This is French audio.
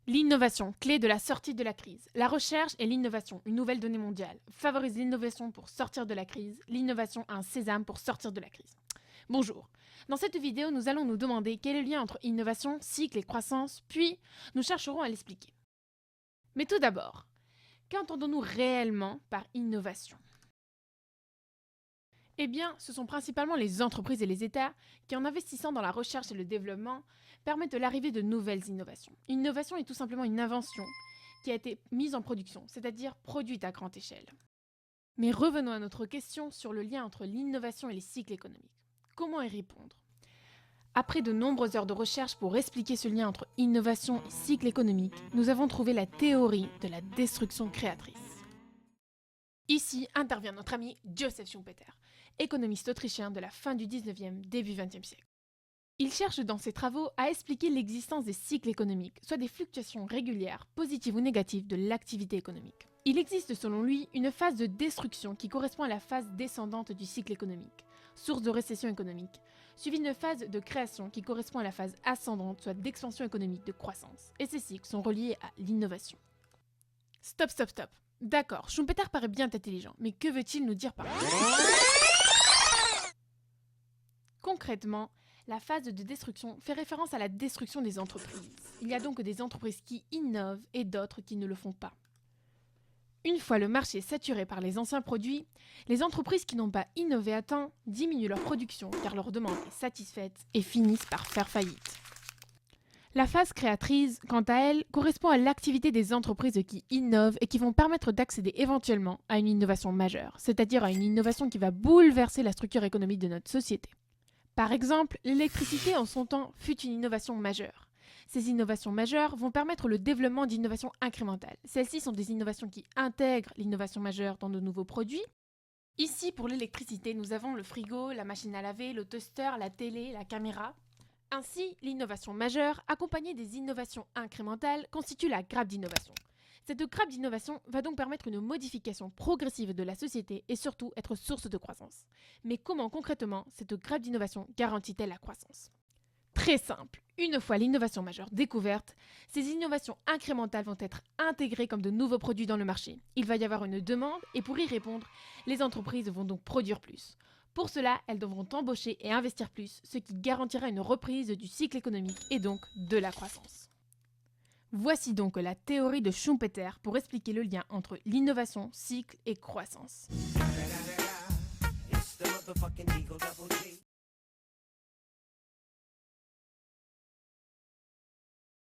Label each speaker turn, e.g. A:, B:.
A: L'innovation, clé de la sortie de la crise. La recherche et l'innovation, une nouvelle donnée mondiale. Favorise l'innovation pour sortir de la crise. L'innovation a un sésame pour sortir de la crise. Bonjour. Dans cette vidéo, nous allons nous demander quel est le lien entre innovation, cycle et croissance, puis nous chercherons à l'expliquer. Mais tout d'abord, qu'entendons-nous réellement par innovation ? Eh bien, ce sont principalement les entreprises et les États qui, en investissant dans la recherche et le développement, permettent l'arrivée de nouvelles innovations. Une innovation est tout simplement une invention qui a été mise en production, c'est-à-dire produite à grande échelle. Mais revenons à notre question sur le lien entre l'innovation et les cycles économiques. Comment y répondre ? Après de nombreuses heures de recherche pour expliquer ce lien entre innovation et cycle économique, nous avons trouvé la théorie de la destruction créatrice. Ici intervient notre ami Joseph Schumpeter, économiste autrichien de la fin du 19e, début 20e siècle. Il cherche dans ses travaux à expliquer l'existence des cycles économiques, soit des fluctuations régulières, positives ou négatives de l'activité économique. Il existe selon lui une phase de destruction qui correspond à la phase descendante du cycle économique, source de récession économique, suivie d'une phase de création qui correspond à la phase ascendante, soit d'expansion économique de croissance. Et ces cycles sont reliés à l'innovation. Stop. D'accord, Schumpeter paraît bien intelligent, mais que veut-il nous dire par là ? Concrètement, la phase de destruction fait référence à la destruction des entreprises. Il y a donc des entreprises qui innovent et d'autres qui ne le font pas. Une fois le marché saturé par les anciens produits, les entreprises qui n'ont pas innové à temps diminuent leur production car leur demande est satisfaite et finissent par faire faillite. La phase créatrice, quant à elle, correspond à l'activité des entreprises qui innovent et qui vont permettre d'accéder éventuellement à une innovation majeure, c'est-à-dire à une innovation qui va bouleverser la structure économique de notre société. Par exemple, l'électricité en son temps fut une innovation majeure. Ces innovations majeures vont permettre le développement d'innovations incrémentales. Celles-ci sont des innovations qui intègrent l'innovation majeure dans de nouveaux produits. Ici, pour l'électricité, nous avons le frigo, la machine à laver, le toaster, la télé, la caméra. Ainsi, l'innovation majeure, accompagnée des innovations incrémentales, constitue la grappe d'innovation. Cette grappe d'innovation va donc permettre une modification progressive de la société et surtout être source de croissance. Mais comment concrètement cette grappe d'innovation garantit-elle la croissance ? Très simple. Une fois l'innovation majeure découverte, ces innovations incrémentales vont être intégrées comme de nouveaux produits dans le marché. Il va y avoir une demande et pour y répondre, les entreprises vont donc produire plus. Pour cela, elles devront embaucher et investir plus, ce qui garantira une reprise du cycle économique et donc de la croissance. Voici donc la théorie de Schumpeter pour expliquer le lien entre l'innovation, cycle et croissance.